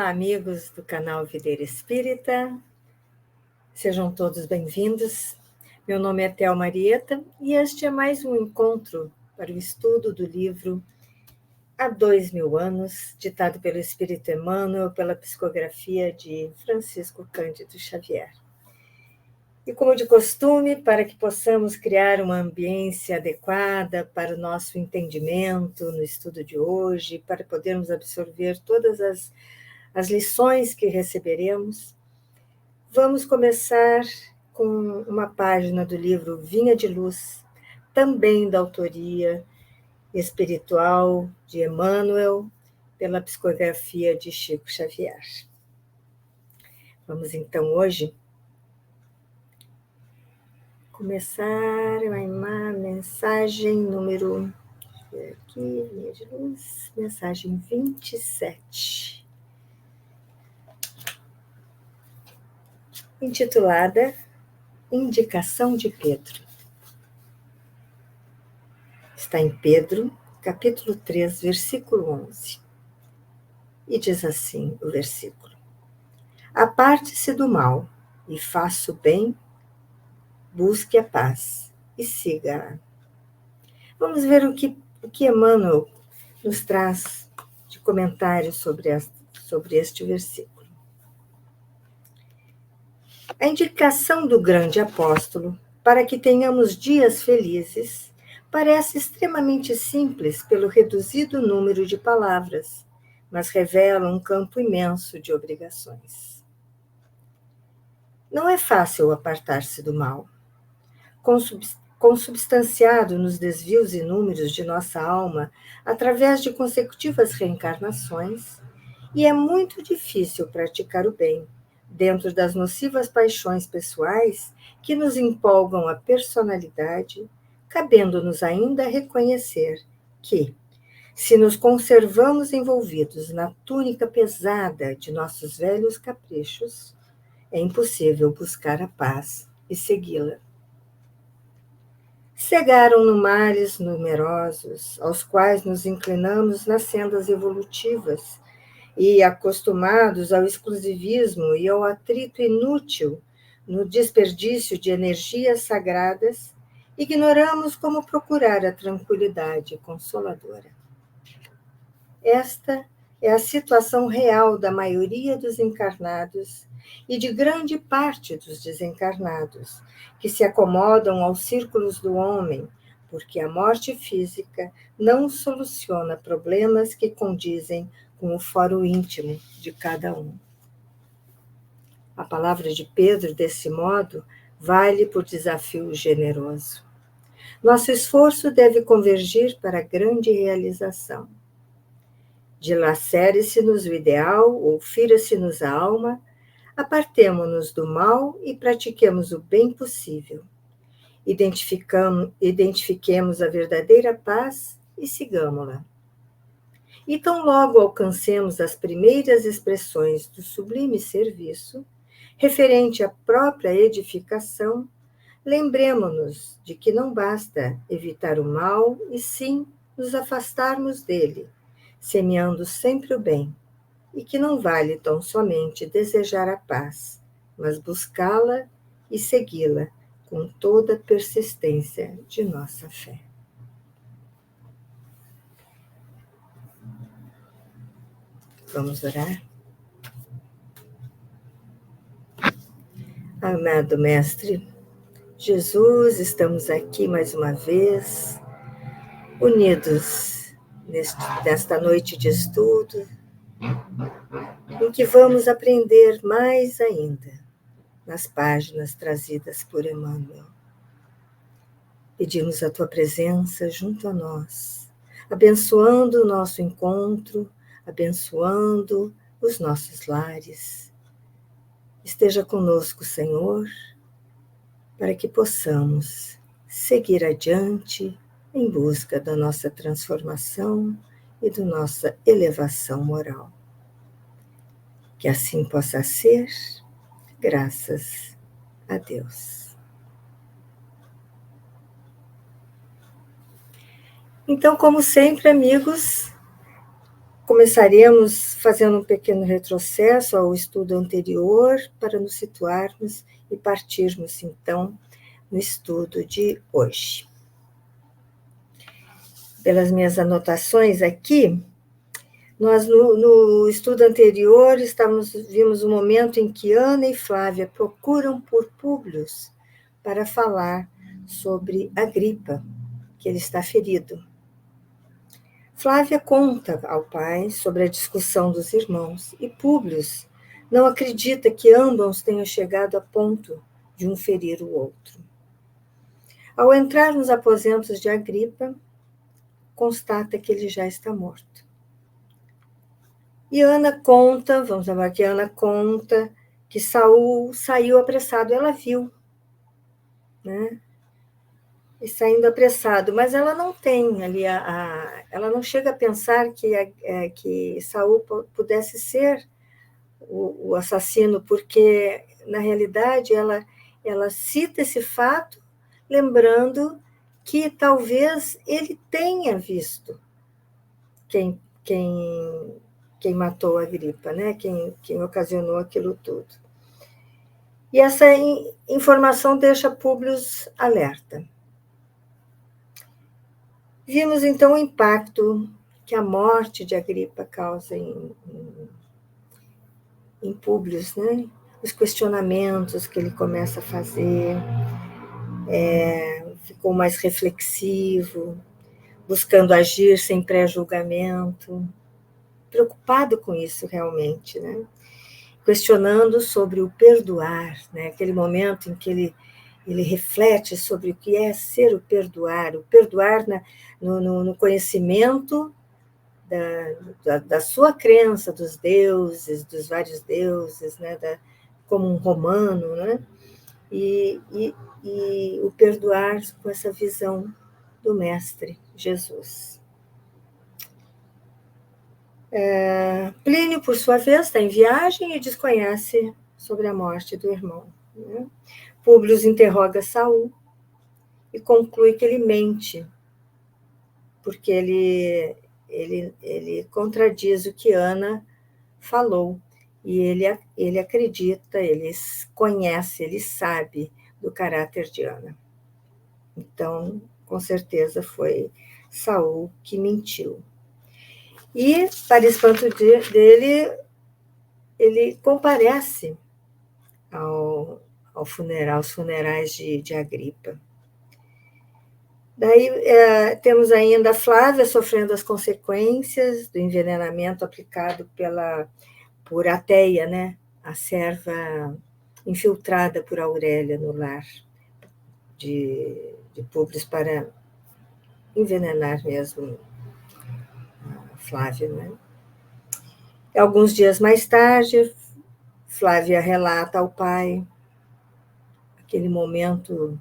Olá, amigos do canal Videira Espírita, sejam todos bem-vindos. Meu nome é Thelma Marieta e este é mais um encontro para o estudo do livro Há 2000 anos, ditado pelo Espírito Emmanuel, pela psicografia de Francisco Cândido Xavier. E como de costume, para que possamos criar uma ambiência adequada para o nosso entendimento no estudo de hoje, para podermos absorver todas as lições que receberemos, vamos começar com uma página do livro Vinha de Luz, também da autoria espiritual de Emmanuel, pela psicografia de Chico Xavier. Vamos então hoje começar uma mensagem número, deixa eu ver aqui, Vinha de Luz, mensagem 27. Intitulada Indicação de Pedro. Está em Pedro, capítulo 3, versículo 11. E diz assim o versículo: Aparte-se do mal e faça o bem, busque a paz e siga-a. Vamos ver o que Emmanuel nos traz de comentário sobre este versículo. A indicação do grande apóstolo para que tenhamos dias felizes parece extremamente simples pelo reduzido número de palavras, mas revela um campo imenso de obrigações. Não é fácil apartar-se do mal. Consubstanciado nos desvios inúmeros de nossa alma através de consecutivas reencarnações, e é muito difícil praticar o bem, dentro das nocivas paixões pessoais que nos empolgam a personalidade, cabendo-nos ainda reconhecer que, se nos conservamos envolvidos na túnica pesada de nossos velhos caprichos, é impossível buscar a paz e segui-la. Cegaram-no males numerosos, aos quais nos inclinamos nas sendas evolutivas, e, acostumados ao exclusivismo e ao atrito inútil no desperdício de energias sagradas, ignoramos como procurar a tranquilidade consoladora. Esta é a situação real da maioria dos encarnados e de grande parte dos desencarnados, que se acomodam aos círculos do homem, porque a morte física não soluciona problemas que condizem com o fórum íntimo de cada um. A palavra de Pedro, desse modo, vale por desafio generoso. Nosso esforço deve convergir para a grande realização. Dilacere-se-nos o ideal, ou fira-se-nos a alma, apartemo-nos do mal e pratiquemos o bem possível. Identifiquemos a verdadeira paz e sigamo-la. E tão logo alcancemos as primeiras expressões do sublime serviço, referente à própria edificação, lembremo-nos de que não basta evitar o mal, e sim nos afastarmos dele, semeando sempre o bem, e que não vale tão somente desejar a paz, mas buscá-la e segui-la com toda a persistência de nossa fé. Vamos orar? Amado Mestre Jesus, estamos aqui mais uma vez, unidos nesta noite de estudo, em que vamos aprender mais ainda nas páginas trazidas por Emmanuel. Pedimos a Tua presença junto a nós, abençoando o nosso encontro, abençoando os nossos lares. Esteja conosco, Senhor, para que possamos seguir adiante em busca da nossa transformação e da nossa elevação moral. Que assim possa ser, graças a Deus. Então, como sempre, amigos, começaremos fazendo um pequeno retrocesso ao estudo anterior para nos situarmos e partirmos, então, no estudo de hoje. Pelas minhas anotações aqui, nós no estudo anterior vimos o momento em que Ana e Flávia procuram por Públio para falar sobre Agripa, que ele está ferido. Flávia conta ao pai sobre a discussão dos irmãos e Públio não acredita que ambos tenham chegado a ponto de um ferir o outro. Ao entrar nos aposentos de Agripa, constata que ele já está morto. E Ana conta, vamos lembrar que Ana conta que Saul saiu apressado, ela viu, né? E saindo apressado, mas ela não tem ali ela não chega a pensar que Saul pudesse ser o assassino, porque na realidade ela cita esse fato, lembrando que talvez ele tenha visto quem matou Agripa, né? Quem ocasionou aquilo tudo. E essa informação deixa Públio alerta. Vimos, então, o impacto que a morte de Agripa causa em Públio, né? Os questionamentos que ele começa a fazer, ficou mais reflexivo, buscando agir sem pré-julgamento, preocupado com isso realmente, né? Questionando sobre o perdoar, né? Aquele momento em que ele reflete sobre o que é ser o perdoar no conhecimento da sua crença dos deuses, dos vários deuses, né? Como um romano, né? E o perdoar com essa visão do Mestre Jesus. Plínio, por sua vez, está em viagem e desconhece sobre a morte do irmão, né? Públio interroga Saul e conclui que ele mente, porque ele contradiz o que Ana falou, e ele acredita, ele conhece, ele sabe do caráter de Ana. Então, com certeza foi Saul que mentiu. E, para espanto dele, ele comparece aos funerais de Agripa. Daí temos ainda Flávia sofrendo as consequências do envenenamento aplicado por Ateia, né? A serva infiltrada por Aurélia no lar de Públio para envenenar mesmo a Flávia, né? Alguns dias mais tarde, Flávia relata ao pai aquele momento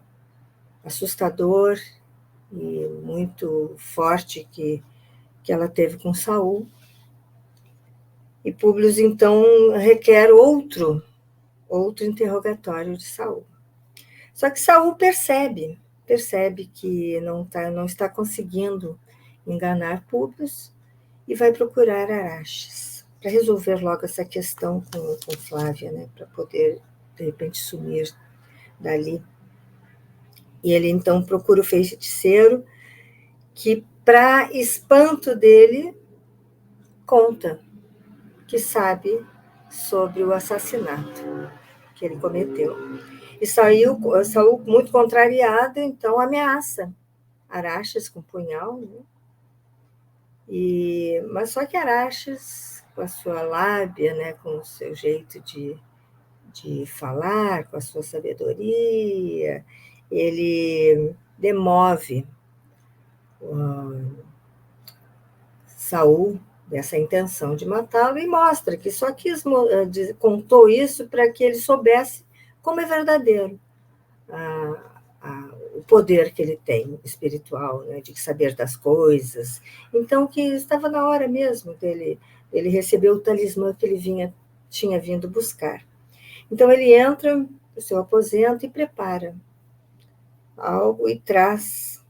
assustador e muito forte que ela teve com Saul. E Públio, então, requer outro interrogatório de Saul. Só que Saul percebe que não está conseguindo enganar Públio e vai procurar Araxes para resolver logo essa questão com Flávia, né, para poder, de repente, sumir dali. E ele, então, procura o feiticeiro, que, para espanto dele, conta que sabe sobre o assassinato que ele cometeu. E Saul, muito contrariado, então, ameaça Araxes com punhal, né? Mas só que Araxes, com a sua lábia, né, com o seu jeito de falar, com a sua sabedoria, ele demove Saul dessa intenção de matá-lo e mostra que só contou isso para que ele soubesse como é verdadeiro o poder que ele tem espiritual, né, de saber das coisas. Então, que estava na hora mesmo dele receber o talismã que ele tinha vindo buscar. Então, ele entra no seu aposento e prepara algo e traz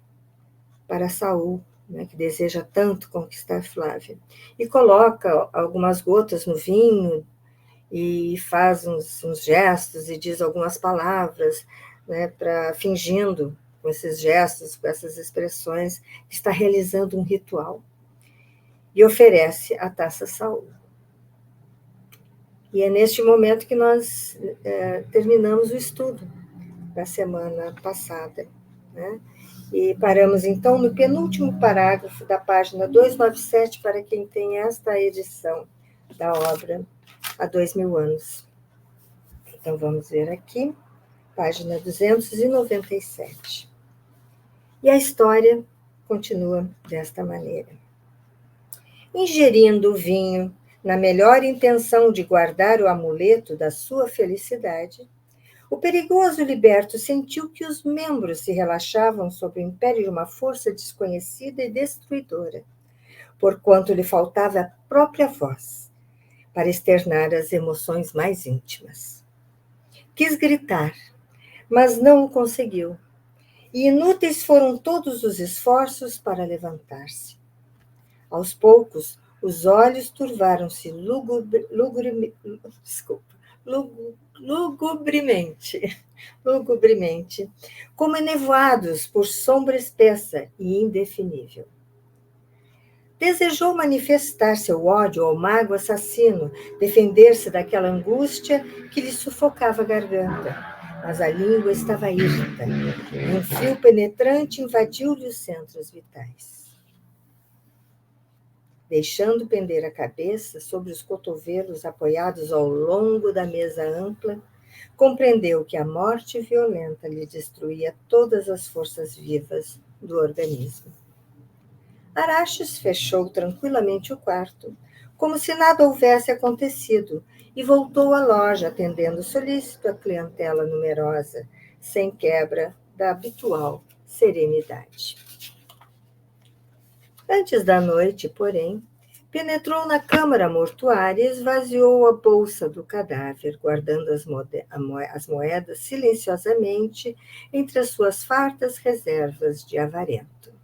para Saul né, que deseja tanto conquistar Flávia, e coloca algumas gotas no vinho e faz uns gestos e diz algumas palavras, né, fingindo com esses gestos, com essas expressões, que está realizando um ritual. E oferece a taça a Saul. E é neste momento que nós terminamos o estudo da semana passada, né? E paramos, então, no penúltimo parágrafo da página 297, para quem tem esta edição da obra há 2000 anos. Então, vamos ver aqui, página 297. E a história continua desta maneira. Ingerindo o vinho, na melhor intenção de guardar o amuleto da sua felicidade, o perigoso liberto sentiu que os membros se relaxavam sob o império de uma força desconhecida e destruidora, porquanto lhe faltava a própria voz para externar as emoções mais íntimas. Quis gritar, mas não o conseguiu, e inúteis foram todos os esforços para levantar-se. Aos poucos, os olhos turvaram-se lugubremente, como enevoados por sombra espessa e indefinível. Desejou manifestar seu ódio ao mago assassino, defender-se daquela angústia que lhe sufocava a garganta, mas a língua estava hirta, e um frio penetrante invadiu-lhe os centros vitais. Deixando pender a cabeça sobre os cotovelos apoiados ao longo da mesa ampla, compreendeu que a morte violenta lhe destruía todas as forças vivas do organismo. Araxes fechou tranquilamente o quarto, como se nada houvesse acontecido, e voltou à loja, atendendo solícito a clientela numerosa, sem quebra da habitual serenidade. Antes da noite, porém, penetrou na câmara mortuária e esvaziou a bolsa do cadáver, guardando as moedas silenciosamente entre as suas fartas reservas de avarento.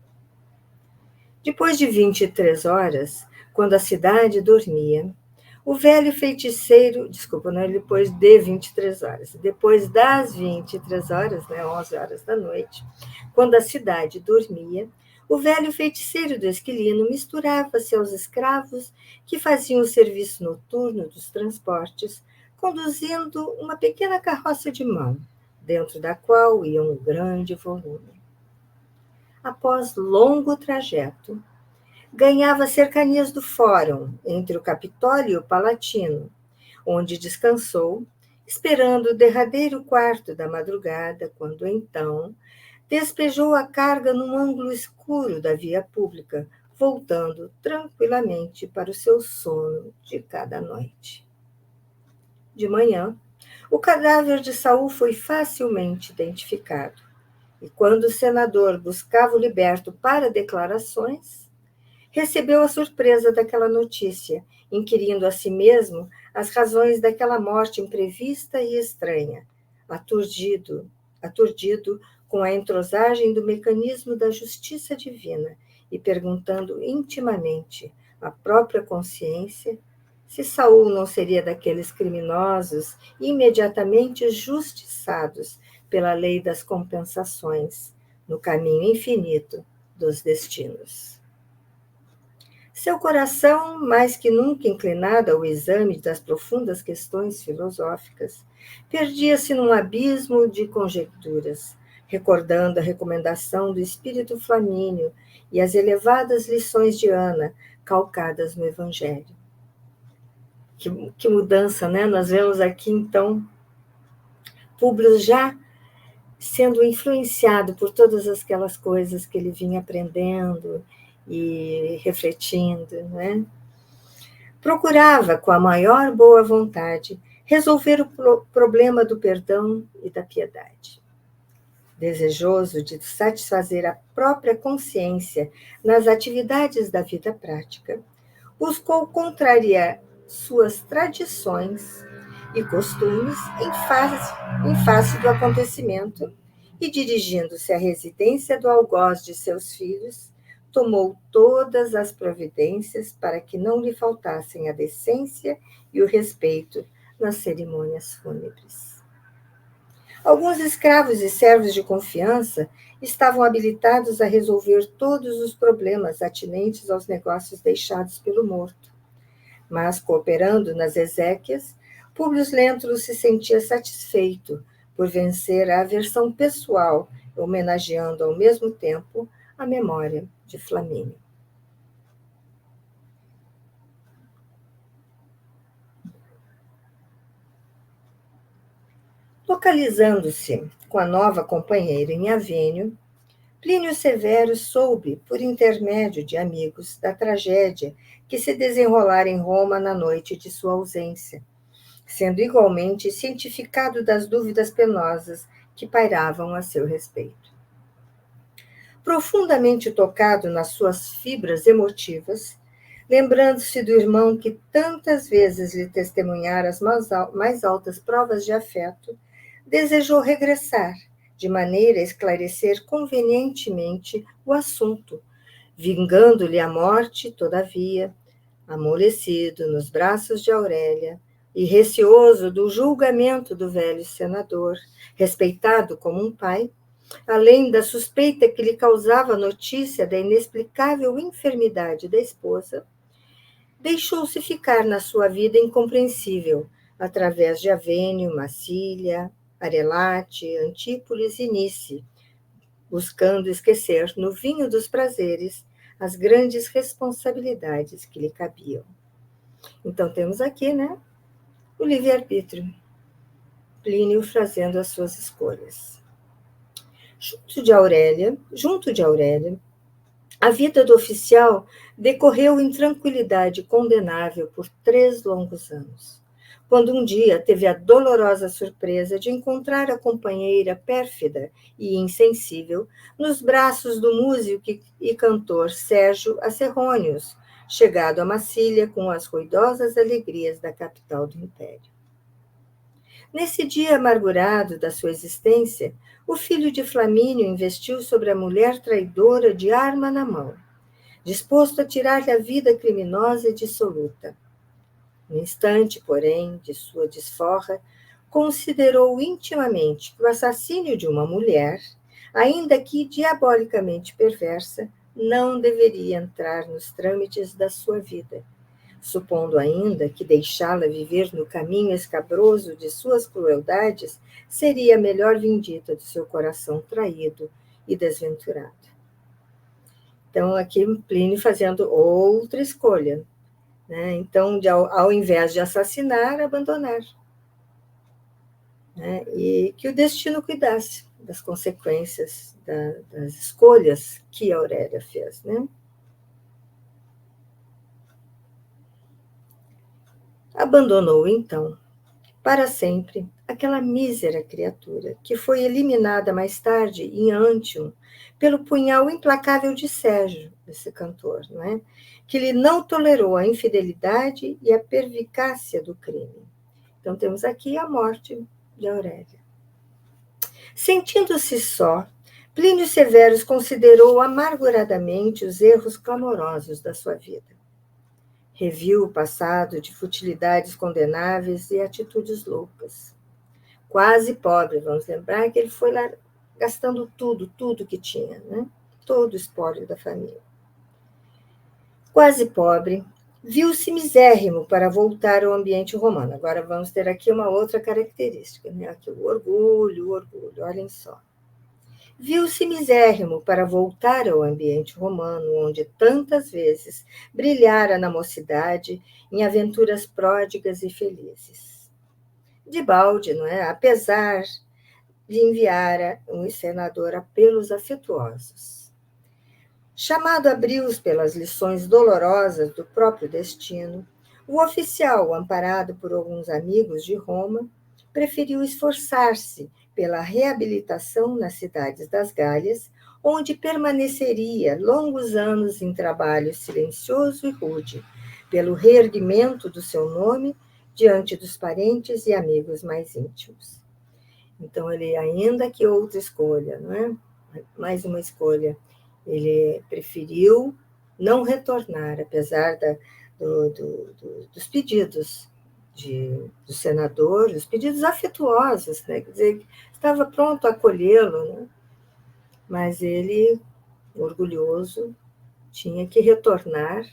Depois de 23 horas, quando a cidade dormia, o velho feiticeiro, depois de 23 horas, depois das 23 horas, 11 horas da noite, quando a cidade dormia, o velho feiticeiro do Esquilino misturava-se aos escravos que faziam o serviço noturno dos transportes, conduzindo uma pequena carroça de mão, dentro da qual ia um grande volume. Após longo trajeto, ganhava cercanias do Fórum, entre o Capitólio e o Palatino, onde descansou, esperando o derradeiro quarto da madrugada, quando então despejou a carga num ângulo escuro da via pública, voltando tranquilamente para o seu sono de cada noite. De manhã, o cadáver de Saul foi facilmente identificado, e quando o senador buscava o liberto para declarações, recebeu a surpresa daquela notícia, inquirindo a si mesmo as razões daquela morte imprevista e estranha, aturdido com a entrosagem do mecanismo da justiça divina e perguntando intimamente à própria consciência se Saul não seria daqueles criminosos imediatamente justiçados pela lei das compensações, no caminho infinito dos destinos. Seu coração, mais que nunca inclinado ao exame das profundas questões filosóficas, perdia-se num abismo de conjecturas, recordando a recomendação do espírito flamíneo e as elevadas lições de Ana, calcadas no Evangelho. Que mudança, né? Nós vemos aqui, então, Públio já sendo influenciado por todas aquelas coisas que ele vinha aprendendo e refletindo, né? Procurava, com a maior boa vontade, resolver o problema do perdão e da piedade. Desejoso de satisfazer a própria consciência nas atividades da vida prática, buscou contrariar suas tradições e costumes em face do acontecimento e, dirigindo-se à residência do algoz de seus filhos, tomou todas as providências para que não lhe faltassem a decência e o respeito nas cerimônias fúnebres. Alguns escravos e servos de confiança estavam habilitados a resolver todos os problemas atinentes aos negócios deixados pelo morto. Mas, cooperando nas exéquias, Públio Lentulus se sentia satisfeito por vencer a aversão pessoal, homenageando ao mesmo tempo a memória de Flamínio. Localizando-se com a nova companheira em Avênio, Plínio Severo soube, por intermédio de amigos, da tragédia que se desenrolara em Roma na noite de sua ausência, sendo igualmente cientificado das dúvidas penosas que pairavam a seu respeito. Profundamente tocado nas suas fibras emotivas, lembrando-se do irmão que tantas vezes lhe testemunhara as mais altas provas de afeto, desejou regressar, de maneira a esclarecer convenientemente o assunto, vingando-lhe a morte, todavia, amolecido nos braços de Aurélia, e receoso do julgamento do velho senador, respeitado como um pai, além da suspeita que lhe causava a notícia da inexplicável enfermidade da esposa, deixou-se ficar na sua vida incompreensível, através de Avênio, Massília, Arelate, Antípolis e Nice, buscando esquecer no vinho dos prazeres as grandes responsabilidades que lhe cabiam. Então temos aqui, né, o livre-arbítrio, Plínio fazendo as suas escolhas. Junto de Aurélia, a vida do oficial decorreu em tranquilidade condenável por 3 longos anos, quando um dia teve a dolorosa surpresa de encontrar a companheira pérfida e insensível nos braços do músico e cantor Sérgio Acerrônios, chegado a Massília com as ruidosas alegrias da capital do império. Nesse dia amargurado da sua existência, o filho de Flamínio investiu sobre a mulher traidora de arma na mão, disposto a tirar-lhe a vida criminosa e dissoluta. No instante, porém, de sua desforra, considerou intimamente que o assassínio de uma mulher, ainda que diabolicamente perversa, não deveria entrar nos trâmites da sua vida, supondo ainda que deixá-la viver no caminho escabroso de suas crueldades seria a melhor vindita do seu coração traído e desventurado. Então, aqui Plínio fazendo outra escolha, né? Então, ao invés de assassinar, abandonar. Né? E que o destino cuidasse das consequências das escolhas que Aurélia fez, né? Abandonou, então, para sempre, aquela mísera criatura que foi eliminada mais tarde em Antium pelo punhal implacável de Sérgio, esse cantor, não é? Que lhe não tolerou a infidelidade e a pervicácia do crime. Então temos aqui a morte de Aurélia. Sentindo-se só, Plínio Severus considerou amarguradamente os erros clamorosos da sua vida. Reviu o passado de futilidades condenáveis e atitudes loucas. Quase pobre, vamos lembrar que ele foi lá gastando tudo que tinha, né? Todo o espólio da família. Quase pobre, viu-se misérrimo para voltar ao ambiente romano. Agora vamos ter aqui uma outra característica, né? Aqui o orgulho, olhem só. Viu-se misérrimo para voltar ao ambiente romano, onde tantas vezes brilhara na mocidade em aventuras pródigas e felizes. Debalde, não é? Apesar de enviara um senador apelos afetuosos. Chamado a brios pelas lições dolorosas do próprio destino, o oficial, amparado por alguns amigos de Roma, preferiu esforçar-se pela reabilitação nas cidades das Gálias, onde permaneceria longos anos em trabalho silencioso e rude, pelo reerguimento do seu nome diante dos parentes e amigos mais íntimos. Então, ele ainda que outra escolha, não é? Mais uma escolha. Ele preferiu não retornar, apesar dos pedidos do senador, os pedidos afetuosos, né? Quer dizer, estava pronto a acolhê-lo, né? Mas ele, orgulhoso, tinha que retornar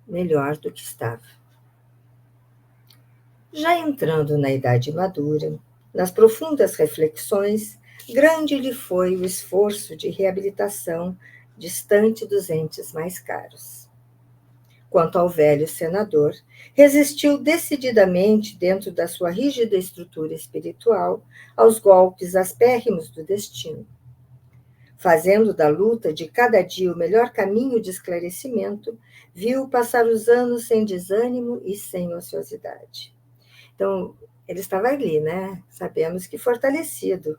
melhor do que estava. Já entrando na idade madura, nas profundas reflexões, grande lhe foi o esforço de reabilitação distante dos entes mais caros. Quanto ao velho senador, resistiu decididamente, dentro da sua rígida estrutura espiritual, aos golpes aspérrimos do destino, fazendo da luta de cada dia o melhor caminho de esclarecimento, viu passar os anos sem desânimo e sem ociosidade. Então, ele estava ali, né? Sabemos que fortalecido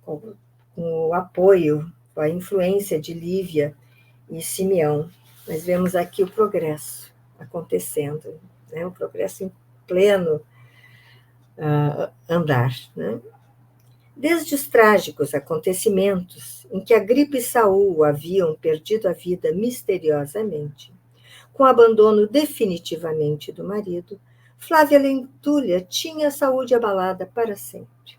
com o apoio, com a influência de Lívia e Simeão. Nós vemos aqui o progresso acontecendo, né? O progresso em pleno andar, né? Desde os trágicos acontecimentos em que a gripe e Saul haviam perdido a vida misteriosamente, com o abandono definitivamente do marido, Flávia Lentulha tinha a saúde abalada para sempre.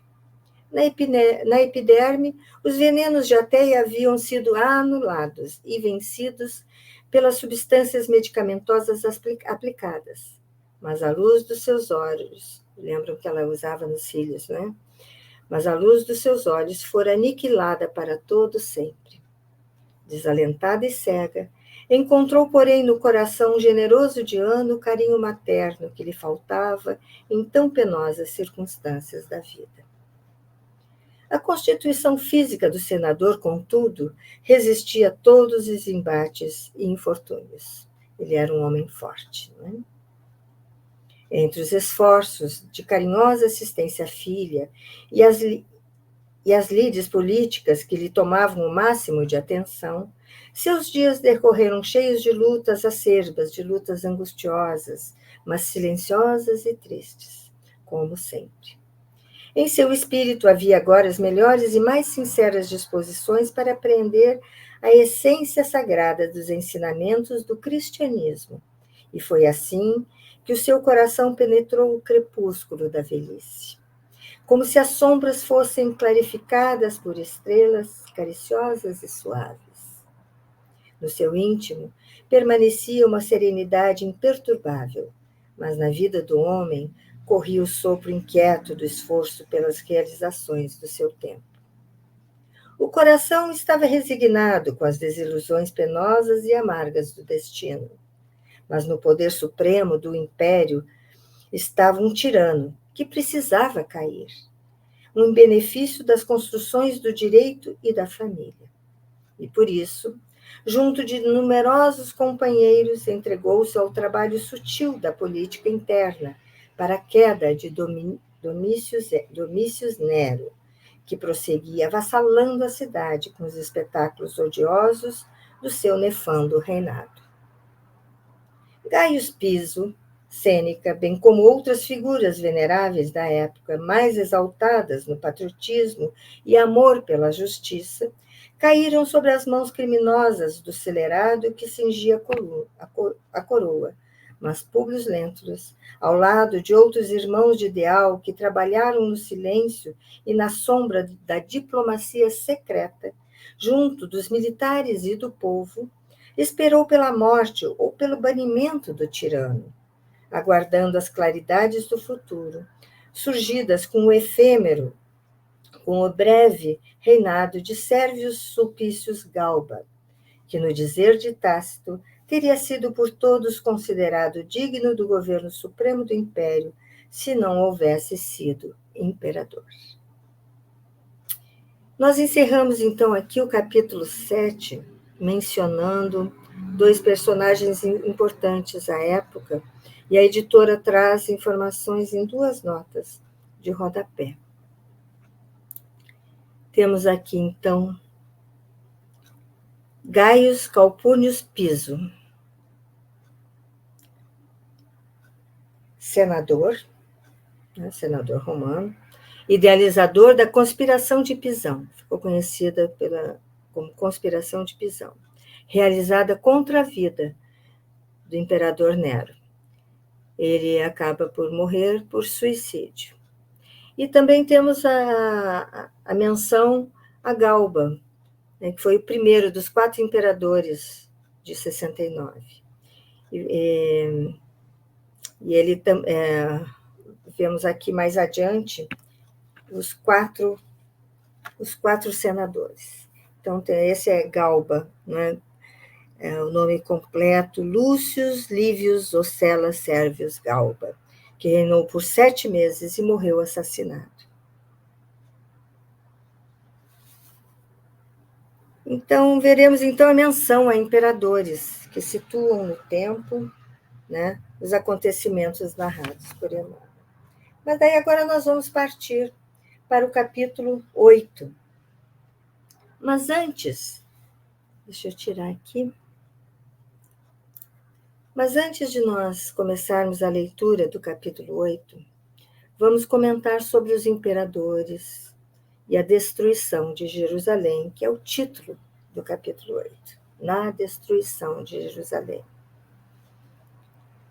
Na epiderme, os venenos de Ateia haviam sido anulados e vencidos pelas substâncias medicamentosas aplicadas. Mas a luz dos seus olhos, lembram que ela usava nos cílios, né? Mas a luz dos seus olhos fora aniquilada para todo sempre. Desalentada e cega, encontrou, porém, no coração generoso de Ana o carinho materno que lhe faltava em tão penosas circunstâncias da vida. A constituição física do senador, contudo, resistia a todos os embates e infortúnios. Ele era um homem forte, não é? Entre os esforços de carinhosa assistência à filha e as lides políticas que lhe tomavam o máximo de atenção, seus dias decorreram cheios de lutas acerbas, de lutas angustiosas, mas silenciosas e tristes, como sempre. Em seu espírito havia agora as melhores e mais sinceras disposições para aprender a essência sagrada dos ensinamentos do cristianismo. E foi assim que o seu coração penetrou o crepúsculo da velhice, como se as sombras fossem clarificadas por estrelas cariciosas e suaves. No seu íntimo permanecia uma serenidade imperturbável, mas na vida do homem corria o sopro inquieto do esforço pelas realizações do seu tempo. O coração estava resignado com as desilusões penosas e amargas do destino, mas no poder supremo do império estava um tirano que precisava cair, um benefício das construções do direito e da família. E por isso, junto de numerosos companheiros, entregou-se ao trabalho sutil da política interna para a queda de Domícios Nero, que prosseguia avassalando a cidade com os espetáculos odiosos do seu nefando reinado. Gaius Piso, Sêneca, bem como outras figuras veneráveis da época, mais exaltadas no patriotismo e amor pela justiça, caíram sobre as mãos criminosas do celerado que cingia a coroa, mas Públio Lentulus, ao lado de outros irmãos de ideal que trabalharam no silêncio e na sombra da diplomacia secreta, junto dos militares e do povo, esperou pela morte ou pelo banimento do tirano, aguardando as claridades do futuro, surgidas com o breve reinado de Sérvio Sulpícios Galba, que, no dizer de Tácito, teria sido por todos considerado digno do governo supremo do império, se não houvesse sido imperador. Nós encerramos, então, aqui o capítulo 7, mencionando dois personagens importantes à época, e a editora traz informações em duas notas de rodapé. Temos aqui, então, Gaius Calpurnius Piso, senador romano, idealizador da conspiração de Pisão, ficou conhecida como conspiração de Pisão, realizada contra a vida do imperador Nero. Ele acaba por morrer por suicídio. E também temos a menção a Galba, né, que foi o primeiro dos 4 imperadores de 69. E ele vemos aqui mais adiante os quatro senadores. Então, esse é Galba, né? O nome completo, Lúcius Livius Ocella Servius Galba, que reinou por 7 meses e morreu assassinado. Então, veremos então a menção a imperadores que situam no tempo, né, os acontecimentos narrados por Emmanuel. Mas daí agora nós vamos partir para o capítulo 8. Mas antes, deixa eu tirar aqui. Mas antes de nós começarmos a leitura do capítulo 8, vamos comentar sobre os imperadores e a destruição de Jerusalém, que é o título do capítulo 8, na destruição de Jerusalém.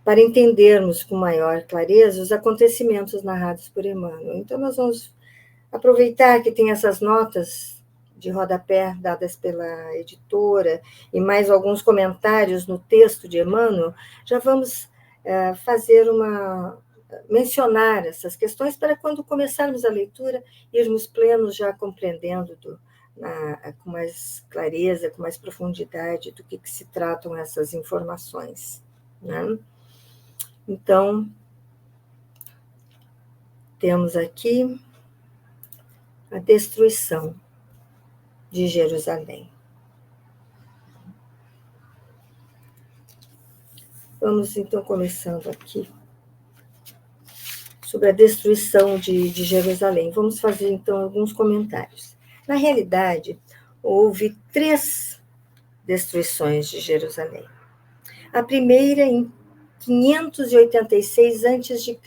Para entendermos com maior clareza os acontecimentos narrados por Emmanuel. Então, nós vamos aproveitar que tem essas notas de rodapé dadas pela editora e mais alguns comentários no texto de Emmanuel, já vamos mencionar essas questões para quando começarmos a leitura, irmos plenos já compreendendo com mais clareza, com mais profundidade do que se tratam essas informações, né? Então, temos aqui a destruição de Jerusalém. Vamos, então, começando aqui sobre a destruição de Jerusalém. Vamos fazer, então, alguns comentários. Na realidade, houve 3 destruições de Jerusalém. A primeira em 586 a.C.,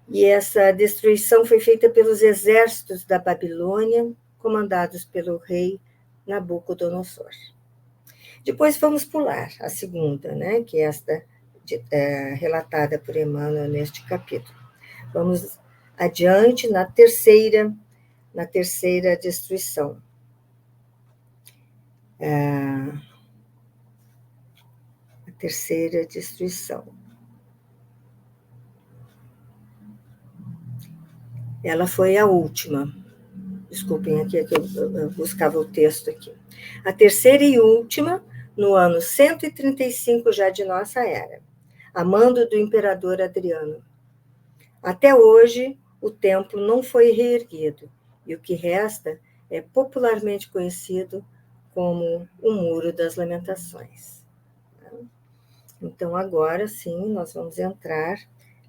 e essa destruição foi feita pelos exércitos da Babilônia, comandados pelo rei Nabucodonosor. Depois vamos pular a segunda, né, que é esta relatada por Emmanuel neste capítulo. Vamos adiante na terceira destruição. A terceira destruição. Ela foi a última. Desculpem, aqui é que eu buscava o texto aqui. A terceira e última, no ano 135 já de nossa era, a mando do imperador Adriano. Até hoje, o templo não foi reerguido, e o que resta é popularmente conhecido como o Muro das Lamentações. Então, agora sim, nós vamos entrar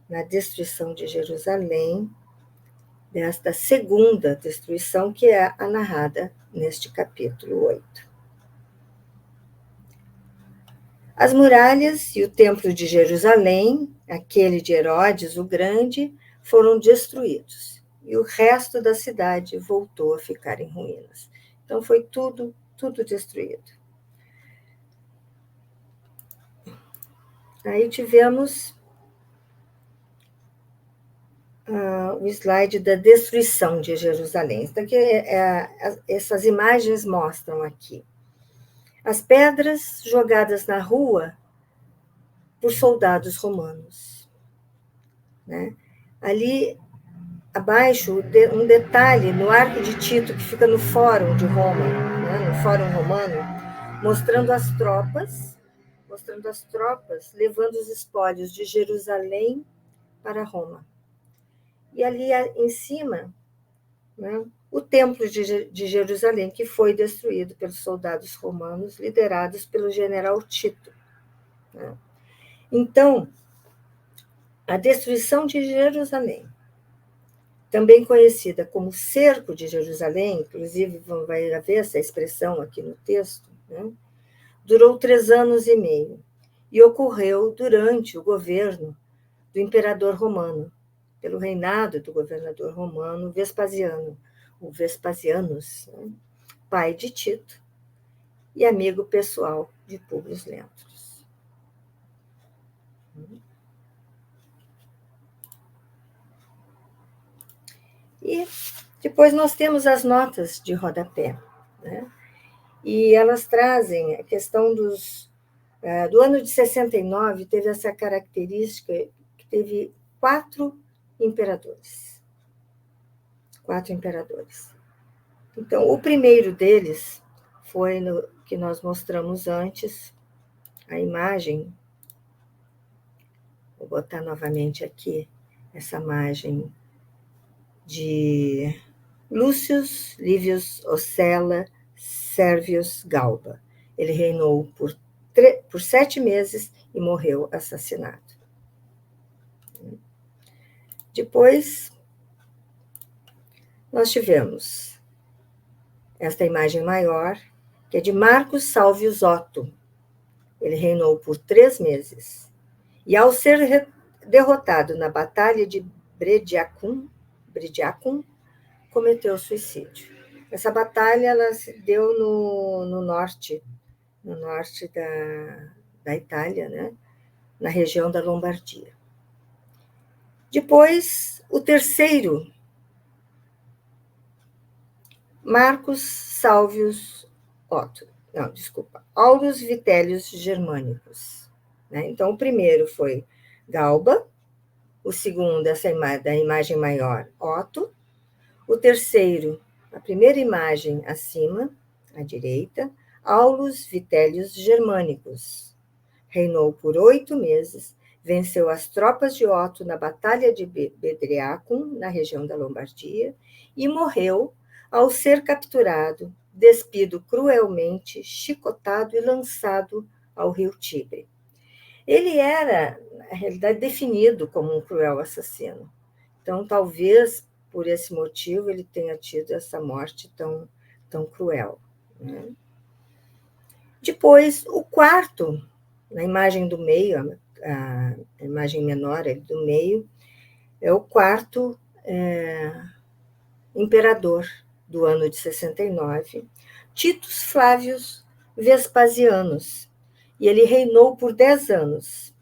na destruição de Jerusalém, desta segunda destruição, que é a narrada neste capítulo 8. As muralhas e o templo de Jerusalém, aquele de Herodes o Grande, foram destruídos, e o resto da cidade voltou a ficar em ruínas. Então, foi tudo destruído. Aí tivemos o slide da destruição de Jerusalém. Então, essas imagens mostram aqui as pedras jogadas na rua por soldados romanos, né? Ali abaixo, um detalhe no Arco de Tito, que fica no Fórum de Roma, né? No Fórum Romano, mostrando as tropas levando os espólios de Jerusalém para Roma. E ali em cima, né, o Templo de Jerusalém, que foi destruído pelos soldados romanos, liderados pelo general Tito, né? Então, a destruição de Jerusalém, também conhecida como Cerco de Jerusalém, inclusive vai haver essa expressão aqui no texto, né, durou 3 anos e meio e ocorreu durante o governo do imperador romano, pelo reinado do governador romano Vespasiano, o Vespasianus, né? pai de Tito e amigo pessoal de Públio Lentulus. E depois nós temos as notas de rodapé, né? E elas trazem a questão do ano de 69, teve essa característica que teve 4 imperadores. 4 imperadores. Então, o primeiro deles foi no que nós mostramos antes, a imagem. Vou botar novamente aqui essa imagem de Lucius Livius Ocella Servius Galba. Ele reinou por 7 meses e morreu assassinado. Depois, nós tivemos esta imagem maior, que é de Marcus Salvius Otto. Ele reinou por 3 meses. E ao ser derrotado na Batalha de Brediacum, cometeu suicídio. Essa batalha ela se deu no norte da Itália, né? Na região da Lombardia. Depois, o terceiro, Marcus Salvius Otto. Não, desculpa. Aulus Vitellius Germanicus. Né? Então, o primeiro foi Galba, o segundo, da imagem maior, Otto. O terceiro, a primeira imagem acima, à direita, Aulus Vitellius Germanicus. Reinou por 8 meses, venceu as tropas de Otto na Batalha de Bedriacum, na região da Lombardia, e morreu ao ser capturado, despido cruelmente, chicotado e lançado ao rio Tibre. Ele era, na realidade, definido como um cruel assassino. Então, talvez, por esse motivo, ele tenha tido essa morte tão cruel. Né? Depois, o quarto, na imagem do meio, a imagem menor ali do meio, é o quarto imperador do ano de 69, Titus Flavius Vespasianus, e ele reinou por 10 anos.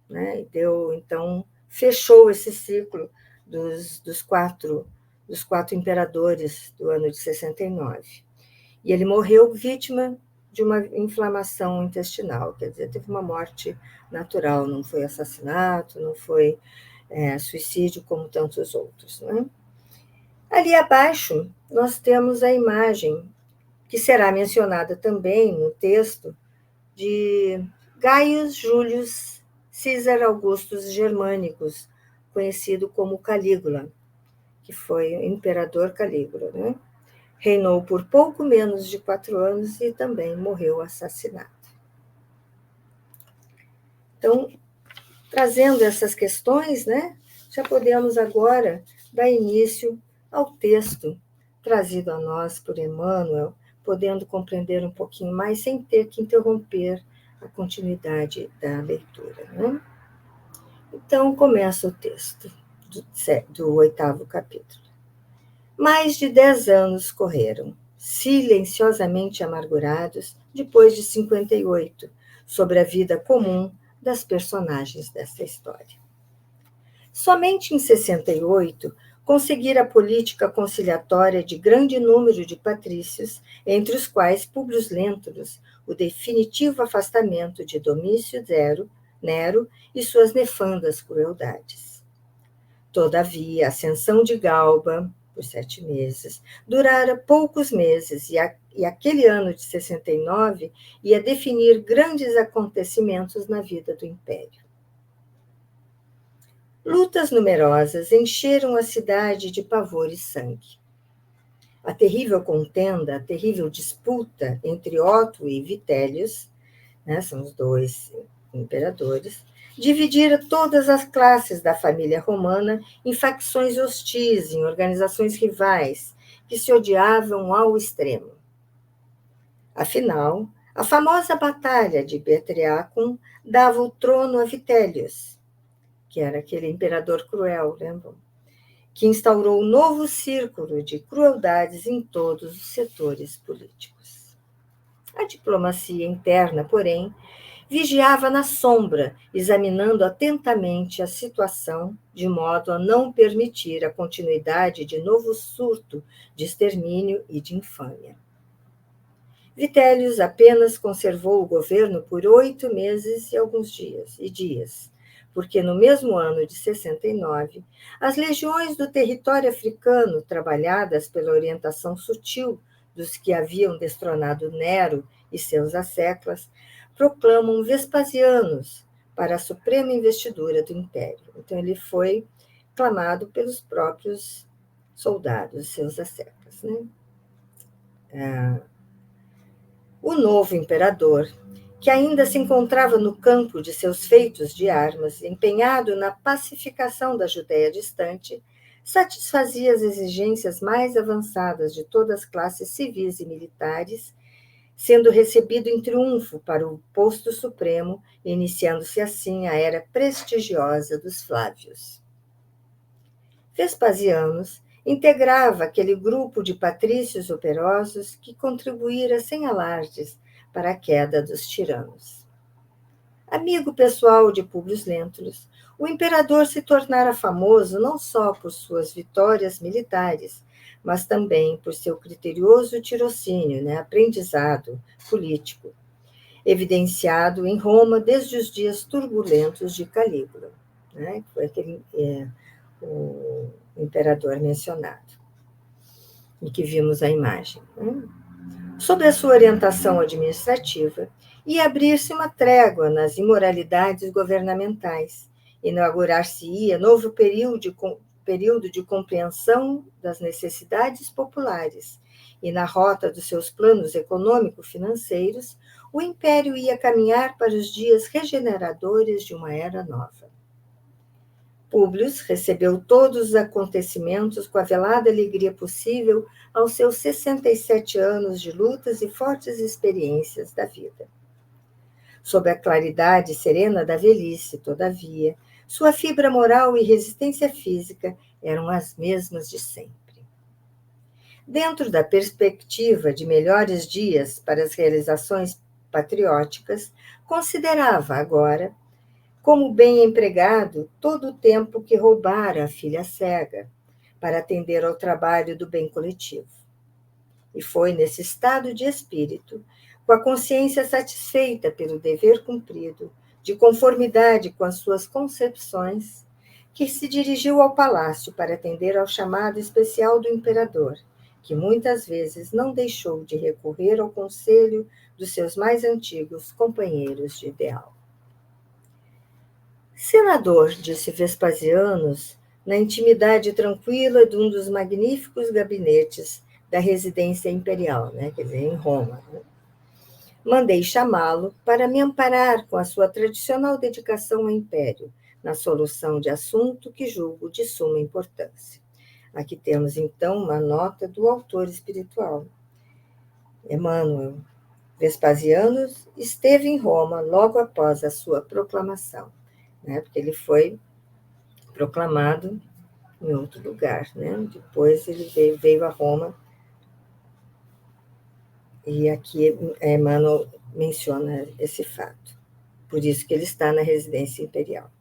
Né? E então, fechou esse ciclo dos quatro imperadores do ano de 69. E ele morreu vítima de uma inflamação intestinal, quer dizer, teve uma morte natural, não foi assassinato, não foi suicídio como tantos outros. Né? Ali abaixo, nós temos a imagem, que será mencionada também no texto, de Gaius Julius Caesar Augustus Germanicus, conhecido como Calígula, que foi o imperador Calígula. Né? Reinou por pouco menos de 4 anos e também morreu assassinado. Então, trazendo essas questões, né, já podemos agora dar início ao texto trazido a nós por Emmanuel, podendo compreender um pouquinho mais sem ter que interromper a continuidade da leitura. Né? Então, começa o texto do 8º capítulo. Mais de 10 anos correram, silenciosamente amargurados, depois de 58, sobre a vida comum das personagens desta história. Somente em 68 conseguira a política conciliatória de grande número de patrícios, entre os quais Públio Lentulus, o definitivo afastamento de Domício Nero e suas nefandas crueldades. Todavia, a ascensão de Galba, por 7 meses, durara poucos meses, e aquele ano de 69 ia definir grandes acontecimentos na vida do império. Lutas numerosas encheram a cidade de pavor e sangue. A terrível contenda, a terrível disputa entre Otto e Vitellius, né, são os 2 imperadores, dividira todas as classes da família romana em facções hostis, em organizações rivais, que se odiavam ao extremo. Afinal, a famosa batalha de Betriacum dava o trono a Vitellius, que era aquele imperador cruel, lembram? que instaurou um novo círculo de crueldades em todos os setores políticos. A diplomacia interna, porém, vigiava na sombra, examinando atentamente a situação, de modo a não permitir a continuidade de novo surto de extermínio e de infâmia. Vitélius apenas conservou o governo por 8 meses e alguns dias, porque no mesmo ano de 69, as legiões do território africano, trabalhadas pela orientação sutil dos que haviam destronado Nero e seus asseclas, proclamam Vespasianos para a suprema investidura do império. Então, ele foi clamado pelos próprios soldados, seus asseclas. O novo imperador, que ainda se encontrava no campo de seus feitos de armas, empenhado na pacificação da Judéia distante, satisfazia as exigências mais avançadas de todas as classes civis e militares, sendo recebido em triunfo para o posto supremo, iniciando-se assim a era prestigiosa dos Flávios. Vespasianos integrava aquele grupo de patrícios operosos que contribuíra sem alardes para a queda dos tiranos. Amigo pessoal de Públio Lentulus, o imperador se tornara famoso não só por suas vitórias militares, mas também por seu criterioso tirocínio, aprendizado político, evidenciado em Roma desde os dias turbulentos de Calígula, que foi o imperador mencionado, e que vimos a imagem. Sob a sua orientação administrativa, ia abrir-se uma trégua nas imoralidades governamentais, inaugurar-se-ia novo período de compreensão das necessidades populares, e na rota dos seus planos econômico-financeiros, o império ia caminhar para os dias regeneradores de uma era nova. Públio recebeu todos os acontecimentos com a velada alegria possível aos seus 67 anos de lutas e fortes experiências da vida. Sob a claridade serena da velhice, todavia, sua fibra moral e resistência física eram as mesmas de sempre. Dentro da perspectiva de melhores dias para as realizações patrióticas, considerava agora como bem empregado todo o tempo que roubara a filha cega, para atender ao trabalho do bem coletivo. E foi nesse estado de espírito, com a consciência satisfeita pelo dever cumprido, de conformidade com as suas concepções, que se dirigiu ao palácio para atender ao chamado especial do imperador, que muitas vezes não deixou de recorrer ao conselho dos seus mais antigos companheiros de ideal. Senador, disse Vespasianos, na intimidade tranquila de um dos magníficos gabinetes da residência imperial, quer dizer, em Roma. Mandei chamá-lo para me amparar com a sua tradicional dedicação ao império, na solução de assunto que julgo de suma importância. Aqui temos, então, uma nota do autor espiritual. Emmanuel. Vespasianos esteve em Roma logo após a sua proclamação, porque ele foi proclamado em outro lugar. Depois ele veio a Roma, e aqui Emmanuel menciona esse fato. Por isso que ele está na residência imperial.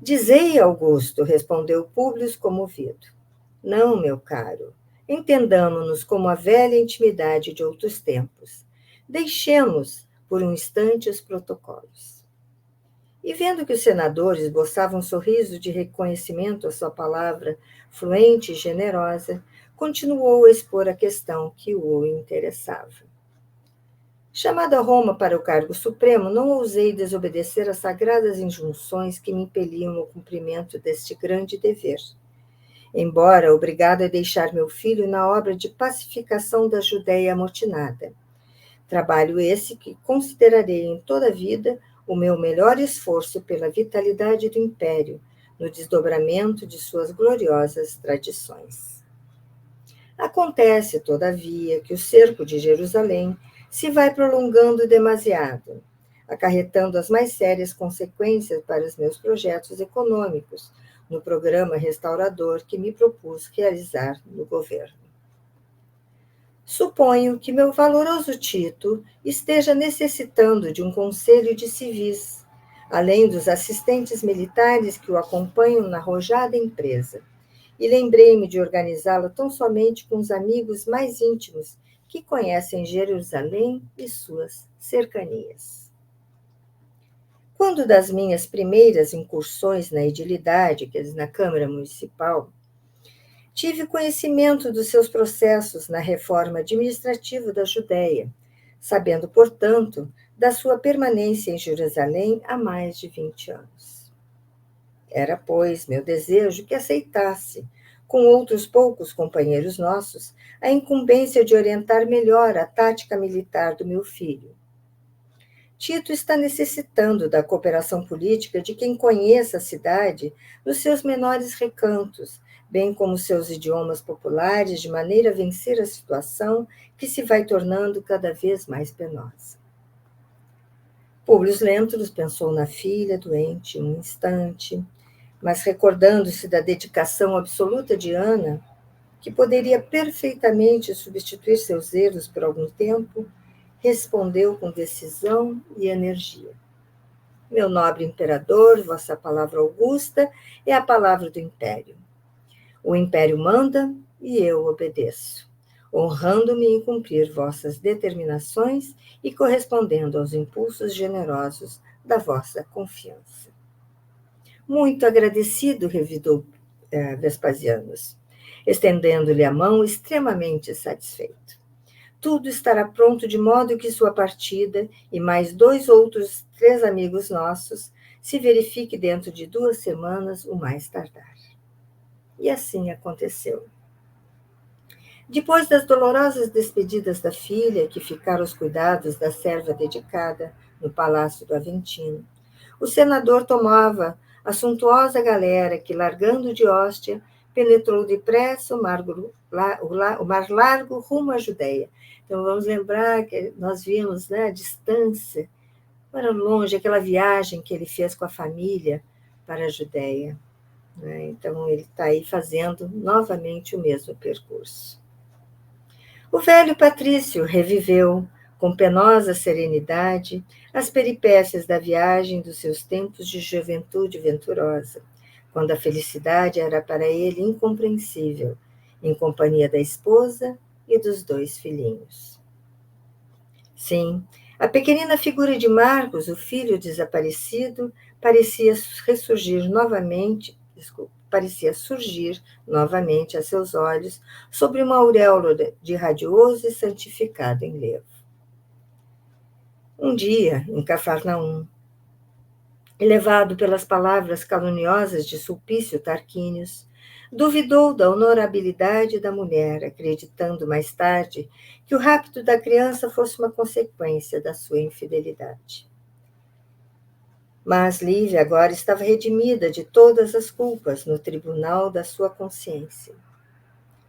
Dizei, Augusto, respondeu Públio comovido. Não, meu caro, entendamo-nos como a velha intimidade de outros tempos. Deixemos, por um instante, os protocolos. E vendo que o senador esboçava um sorriso de reconhecimento à sua palavra fluente e generosa, continuou a expor a questão que o interessava. Chamado a Roma para o cargo supremo, não ousei desobedecer às sagradas injunções que me impeliam ao cumprimento deste grande dever. Embora obrigado a deixar meu filho na obra de pacificação da Judéia amotinada. Trabalho esse que considerarei em toda a vida o meu melhor esforço pela vitalidade do império, no desdobramento de suas gloriosas tradições. Acontece, todavia, que o cerco de Jerusalém se vai prolongando demasiado, acarretando as mais sérias consequências para os meus projetos econômicos, no programa restaurador que me propus realizar no governo. Suponho que meu valoroso Tito esteja necessitando de um conselho de civis, além dos assistentes militares que o acompanham na arrojada empresa, e lembrei-me de organizá-lo tão somente com os amigos mais íntimos que conhecem Jerusalém e suas cercanias. Quando das minhas primeiras incursões na edilidade, quer dizer, na Câmara Municipal, tive conhecimento dos seus processos na reforma administrativa da Judéia, sabendo, portanto, da sua permanência em Jerusalém há mais de 20 anos. Era, pois, meu desejo que aceitasse, com outros poucos companheiros nossos, a incumbência de orientar melhor a tática militar do meu filho. Tito está necessitando da cooperação política de quem conheça a cidade nos seus menores recantos, bem como seus idiomas populares, de maneira a vencer a situação que se vai tornando cada vez mais penosa. Públio Lentulus pensou na filha doente um instante, mas recordando-se da dedicação absoluta de Ana, que poderia perfeitamente substituir seus erros por algum tempo, respondeu com decisão e energia. Meu nobre imperador, vossa palavra augusta é a palavra do império. O império manda e eu obedeço, honrando-me em cumprir vossas determinações e correspondendo aos impulsos generosos da vossa confiança. Muito agradecido, revidou Vespasianus, estendendo-lhe a mão extremamente satisfeito. Tudo estará pronto de modo que sua partida e mais 3 amigos nossos se verifique dentro de 2 semanas, o mais tardar. E assim aconteceu. Depois das dolorosas despedidas da filha, que ficara aos cuidados da serva dedicada no Palácio do Aventino, o senador tomava a suntuosa galera que, largando de Hóstia, penetrou depressa o mar largo rumo à Judéia. Então, vamos lembrar que nós vimos, né, a distância, para longe, aquela viagem que ele fez com a família para a Judéia. Né? Então, ele está aí fazendo novamente o mesmo percurso. O velho Patrício reviveu, com penosa serenidade, as peripécias da viagem dos seus tempos de juventude venturosa, quando a felicidade era para ele incompreensível, em companhia da esposa e dos 2 filhinhos. Sim, a pequenina figura de Marcos, o filho desaparecido, parecia surgir novamente a seus olhos sobre uma auréola de radioso e santificado enlevo. Um dia, em Cafarnaum, levado pelas palavras caluniosas de Sulpício Tarquínios, duvidou da honorabilidade da mulher, acreditando mais tarde que o rapto da criança fosse uma consequência da sua infidelidade. Mas Lívia agora estava redimida de todas as culpas no tribunal da sua consciência.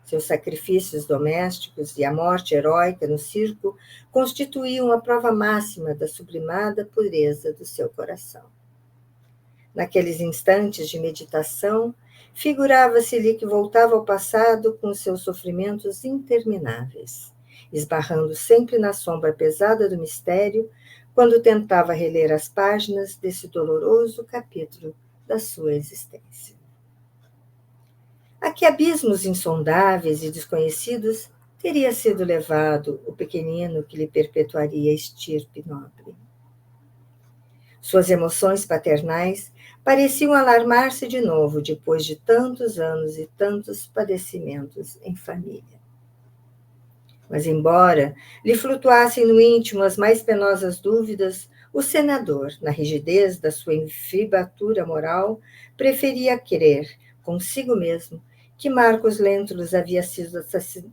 Seus sacrifícios domésticos e a morte heróica no circo constituíam a prova máxima da sublimada pureza do seu coração. Naqueles instantes de meditação, figurava-se-lhe que voltava ao passado com os seus sofrimentos intermináveis, esbarrando sempre na sombra pesada do mistério, quando tentava reler as páginas desse doloroso capítulo da sua existência. A que abismos insondáveis e desconhecidos teria sido levado o pequenino que lhe perpetuaria a estirpe nobre? Suas emoções paternais pareciam alarmar-se de novo depois de tantos anos e tantos padecimentos em família. Mas, embora lhe flutuassem no íntimo as mais penosas dúvidas, o senador, na rigidez da sua infibatura moral, preferia crer, consigo mesmo, que Marcos Lentulus havia sido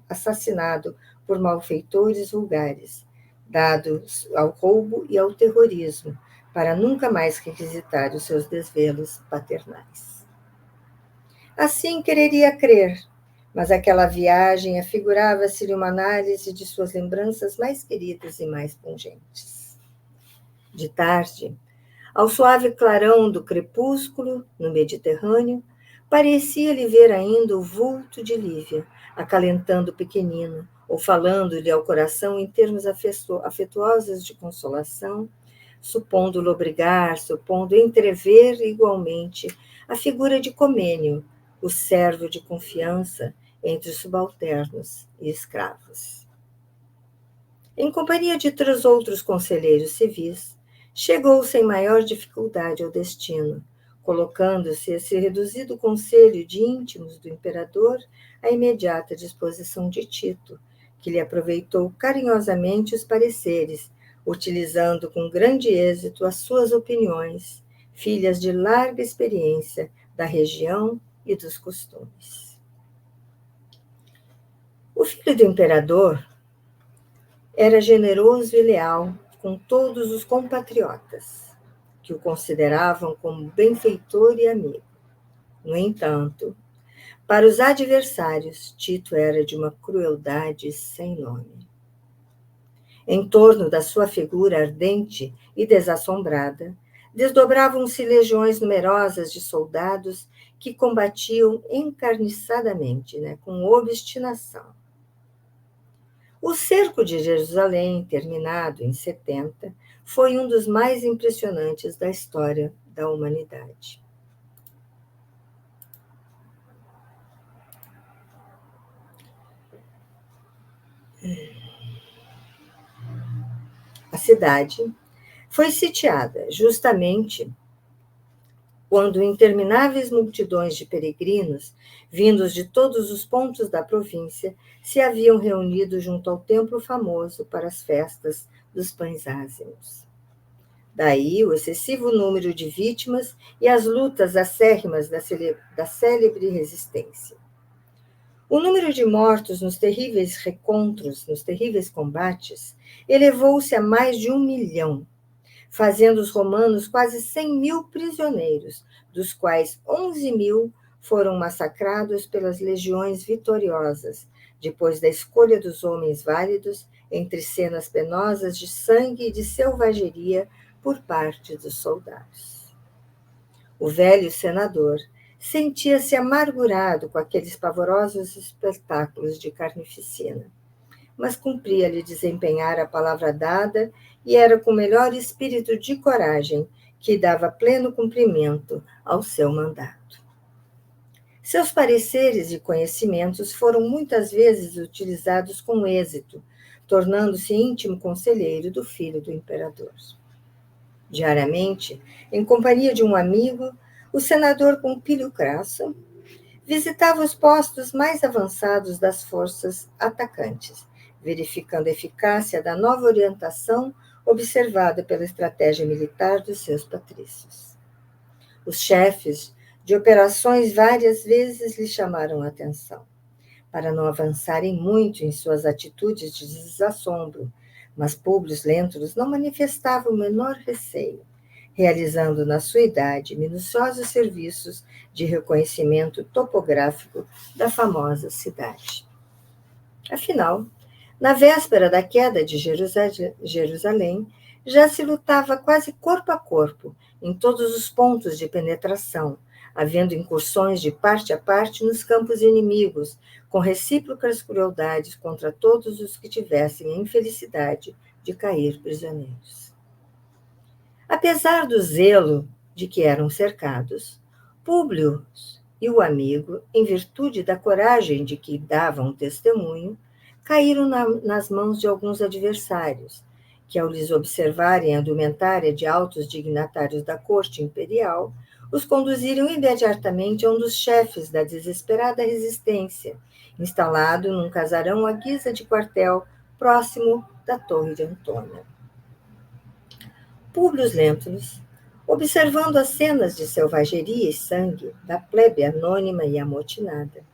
assassinado por malfeitores vulgares, dados ao roubo e ao terrorismo, para nunca mais requisitar os seus desvelos paternais. Assim quereria crer, mas aquela viagem afigurava-se-lhe uma análise de suas lembranças mais queridas e mais pungentes. De tarde, ao suave clarão do crepúsculo, no Mediterrâneo, Parecia-lhe ver ainda o vulto de Lívia, acalentando o pequenino, ou falando-lhe ao coração em termos afetuosos de consolação, supondo lobrigar, supondo entrever igualmente a figura de Comênio, o servo de confiança entre os subalternos e escravos. Em companhia de 3 outros conselheiros civis, chegou sem maior dificuldade ao destino, colocando-se esse reduzido conselho de íntimos do imperador à imediata disposição de Tito, que lhe aproveitou carinhosamente os pareceres, utilizando com grande êxito as suas opiniões, filhas de larga experiência da região e dos costumes. O filho do imperador era generoso e leal com todos os compatriotas, que o consideravam como benfeitor e amigo. No entanto, para os adversários, Tito era de uma crueldade sem nome. Em torno da sua figura ardente e desassombrada, desdobravam-se legiões numerosas de soldados que combatiam encarniçadamente, com obstinação. O cerco de Jerusalém, terminado em 70, foi um dos mais impressionantes da história da humanidade. A cidade foi sitiada justamente quando intermináveis multidões de peregrinos, vindos de todos os pontos da província, se haviam reunido junto ao templo famoso para as festas dos pães ázimos. Daí o excessivo número de vítimas e as lutas acérrimas da célebre resistência. O número de mortos nos terríveis recontros, nos terríveis combates, elevou-se a mais de 1 milhão, fazendo os romanos quase 100.000 prisioneiros, dos quais 11.000 foram massacrados pelas legiões vitoriosas, depois da escolha dos homens válidos entre cenas penosas de sangue e de selvageria por parte dos soldados. O velho senador sentia-se amargurado com aqueles pavorosos espetáculos de carnificina, mas cumpria-lhe desempenhar a palavra dada e era com o melhor espírito de coragem que dava pleno cumprimento ao seu mandato. Seus pareceres e conhecimentos foram muitas vezes utilizados com êxito, tornando-se íntimo conselheiro do filho do imperador. Diariamente, em companhia de um amigo, o senador Pompílio Crasso visitava os postos mais avançados das forças atacantes, verificando a eficácia da nova orientação observada pela estratégia militar dos seus patrícios. Os chefes de operações várias vezes lhe chamaram a atenção, para não avançarem muito em suas atitudes de desassombro, mas Públio Lentulus não manifestava o menor receio, realizando na sua idade minuciosos serviços de reconhecimento topográfico da famosa cidade. Afinal, na véspera da queda de Jerusalém, já se lutava quase corpo a corpo, em todos os pontos de penetração, havendo incursões de parte a parte nos campos inimigos, com recíprocas crueldades contra todos os que tivessem a infelicidade de cair prisioneiros. Apesar do zelo de que eram cercados, Públio e o amigo, em virtude da coragem de que davam testemunho, caíram nas mãos de alguns adversários, que, ao lhes observarem a indumentária de altos dignatários da corte imperial, os conduziram imediatamente a um dos chefes da desesperada resistência, instalado num casarão à guisa de quartel próximo da Torre de Antônia. Públio Lentulus, observando as cenas de selvageria e sangue da plebe anônima e amotinada,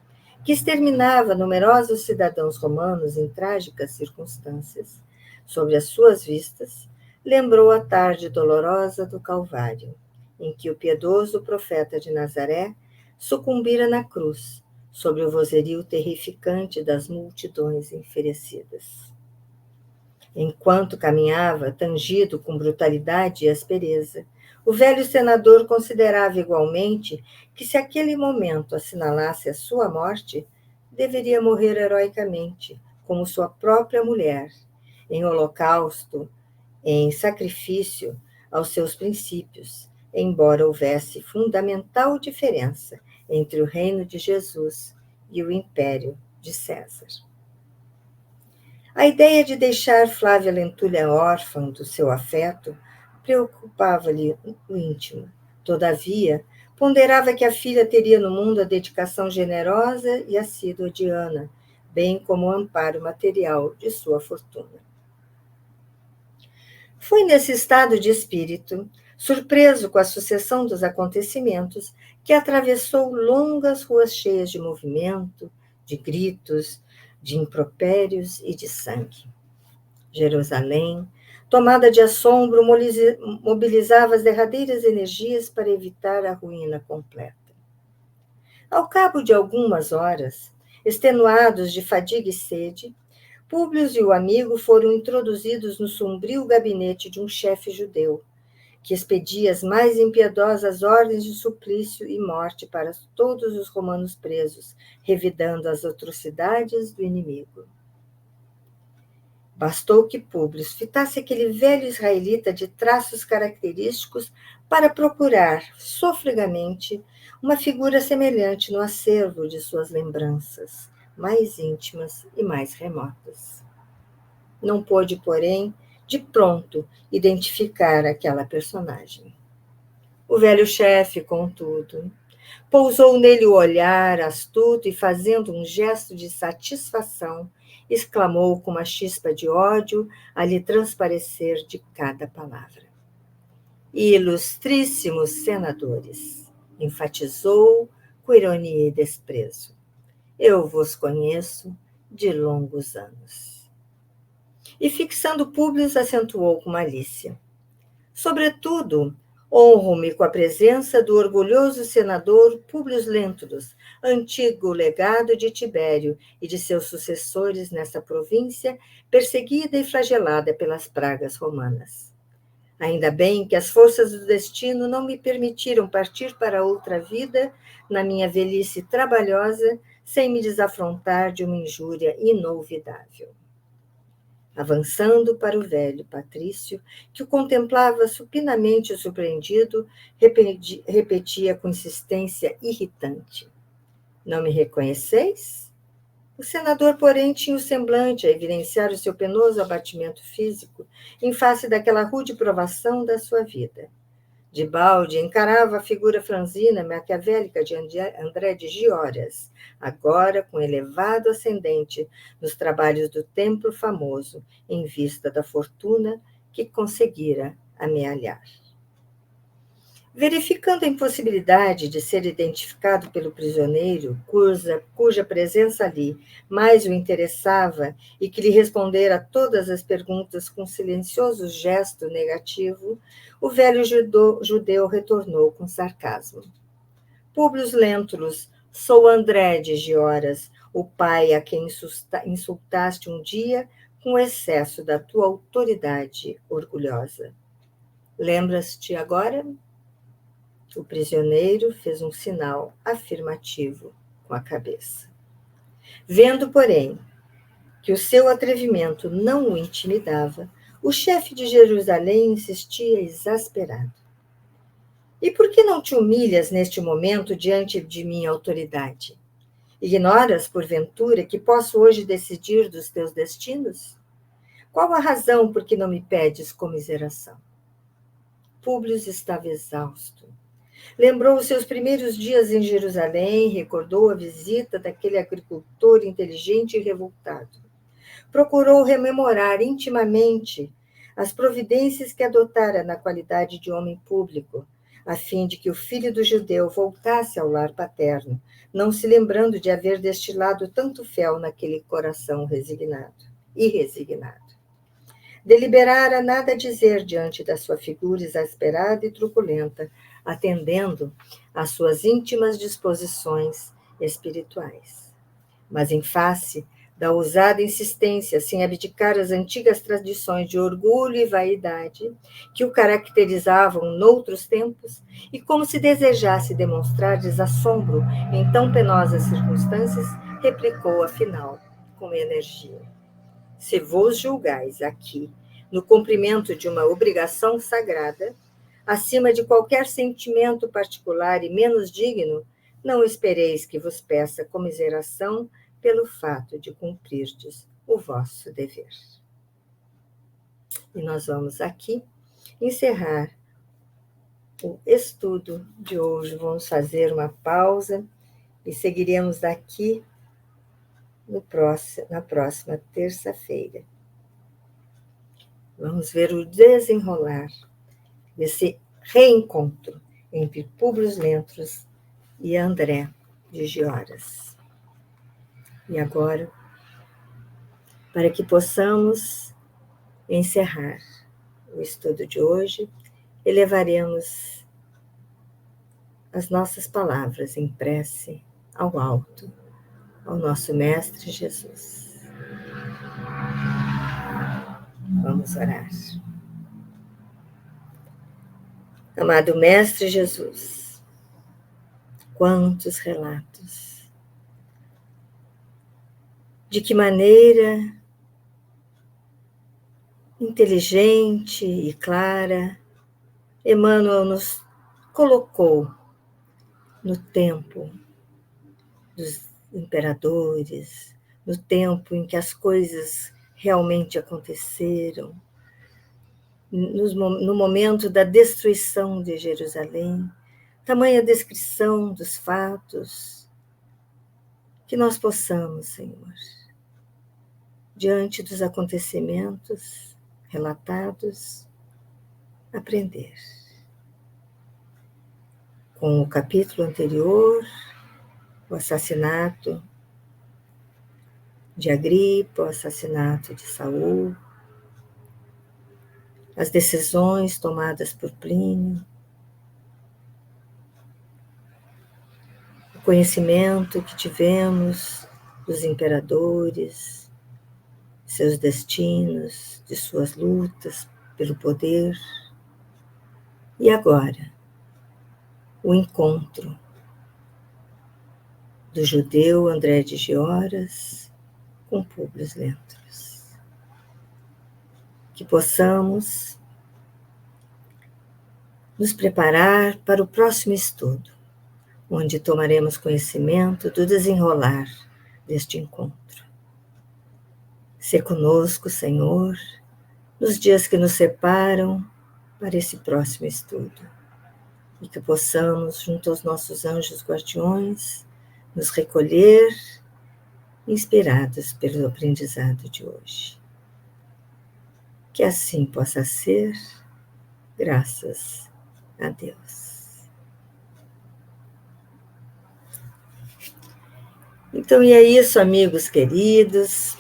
que exterminava numerosos cidadãos romanos em trágicas circunstâncias, sobre as suas vistas, lembrou a tarde dolorosa do Calvário, em que o piedoso profeta de Nazaré sucumbira na cruz, sobre o vozerio terrificante das multidões enferecidas. Enquanto caminhava, tangido com brutalidade e aspereza, O velho senador considerava igualmente que, se aquele momento assinalasse a sua morte, deveria morrer heroicamente, como sua própria mulher, em holocausto, em sacrifício aos seus princípios, embora houvesse fundamental diferença entre o reino de Jesus e o império de César. A ideia de deixar Flávia Lentulha órfã do seu afeto preocupava-lhe o íntimo. Todavia, ponderava que a filha teria no mundo a dedicação generosa e assídua de Ana, bem como o amparo material de sua fortuna. Foi nesse estado de espírito, surpreso com a sucessão dos acontecimentos, que atravessou longas ruas cheias de movimento, de gritos, de impropérios e de sangue. Jerusalém, tomada de assombro, mobilizava as derradeiras energias para evitar a ruína completa. Ao cabo de algumas horas, extenuados de fadiga e sede, Públio e o amigo foram introduzidos no sombrio gabinete de um chefe judeu, que expedia as mais impiedosas ordens de suplício e morte para todos os romanos presos, revidando as atrocidades do inimigo. Bastou que Públio fitasse aquele velho israelita de traços característicos para procurar, sofregamente, uma figura semelhante no acervo de suas lembranças, mais íntimas e mais remotas. Não pôde, porém, de pronto, identificar aquela personagem. O velho chefe, contudo, pousou nele o olhar astuto e, fazendo um gesto de satisfação, exclamou com uma chispa de ódio a lhe transparecer de cada palavra. Ilustríssimos senadores, enfatizou com ironia e desprezo, eu vos conheço de longos anos. E, fixando Públio, acentuou com malícia. Sobretudo, honro-me com a presença do orgulhoso senador Públio Lentulus, antigo legado de Tibério e de seus sucessores nessa província, perseguida e flagelada pelas pragas romanas. Ainda bem que as forças do destino não me permitiram partir para outra vida na minha velhice trabalhosa, sem me desafrontar de uma injúria inolvidável. Avançando para o velho Patrício, que o contemplava supinamente surpreendido, repetia com insistência irritante: não me reconheceis? O senador, porém, tinha o semblante a evidenciar o seu penoso abatimento físico em face daquela rude provação da sua vida. Debalde encarava a figura franzina maquiavélica de André de Giórias, agora com elevado ascendente nos trabalhos do templo famoso, em vista da fortuna que conseguira amealhar. Verificando a impossibilidade de ser identificado pelo prisioneiro, cuja presença ali mais o interessava e que lhe respondera a todas as perguntas com silencioso gesto negativo, o velho judeu retornou com sarcasmo. Públio Lentulus, sou André de Giórias, o pai a quem insultaste um dia com o excesso da tua autoridade orgulhosa. Lembras-te agora? O prisioneiro fez um sinal afirmativo com a cabeça. Vendo, porém, que o seu atrevimento não o intimidava, o chefe de Jerusalém insistia exasperado. E por que não te humilhas neste momento diante de minha autoridade? Ignoras, porventura, que posso hoje decidir dos teus destinos? Qual a razão por que não me pedes comiseração? Públio estava exausto. Lembrou os seus primeiros dias em Jerusalém, recordou a visita daquele agricultor inteligente e revoltado. Procurou rememorar intimamente as providências que adotara na qualidade de homem público, a fim de que o filho do judeu voltasse ao lar paterno, não se lembrando de haver destilado tanto fel naquele coração e resignado. Deliberara nada dizer diante da sua figura exasperada e truculenta, atendendo às suas íntimas disposições espirituais. Mas em face da ousada insistência, sem abdicar as antigas tradições de orgulho e vaidade que o caracterizavam noutros tempos, e como se desejasse demonstrar desassombro em tão penosas circunstâncias, replicou afinal, com energia: se vos julgais aqui, no cumprimento de uma obrigação sagrada, acima de qualquer sentimento particular e menos digno, não espereis que vos peça comiseração pelo fato de cumprirdes o vosso dever. E nós vamos aqui encerrar o estudo de hoje. Vamos fazer uma pausa e seguiremos daqui na próxima terça-feira. Vamos ver o desenrolar desse reencontro entre Públio Lentulus e André de Gioras. E agora, para que possamos encerrar o estudo de hoje, elevaremos as nossas palavras em prece ao alto, ao nosso Mestre Jesus. Vamos orar. Amado Mestre Jesus, quantos relatos, de que maneira inteligente e clara Emmanuel nos colocou no tempo dos imperadores, no tempo em que as coisas realmente aconteceram, no momento da destruição de Jerusalém, tamanha descrição dos fatos, que nós possamos, Senhor, diante dos acontecimentos relatados, aprender. Com o capítulo anterior, o assassinato de Agripa, o assassinato de Saul, as decisões tomadas por Plínio, o conhecimento que tivemos dos imperadores, seus destinos, de suas lutas pelo poder. E agora, o encontro do judeu André de Gioras com Públio Lentulus. Que possamos nos preparar para o próximo estudo, onde tomaremos conhecimento do desenrolar deste encontro. Sê conosco, Senhor, nos dias que nos separam para esse próximo estudo, e que possamos, junto aos nossos anjos guardiões, nos recolher, inspirados pelo aprendizado de hoje. Que assim possa ser, graças a Deus. Então, e é isso, amigos queridos.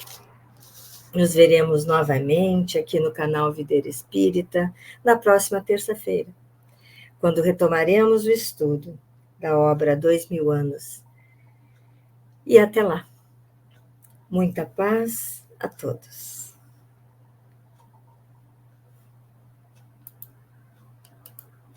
Nos veremos novamente aqui no canal Videira Espírita na próxima terça-feira, quando retomaremos o estudo da obra 2000 anos. E até lá. Muita paz a todos.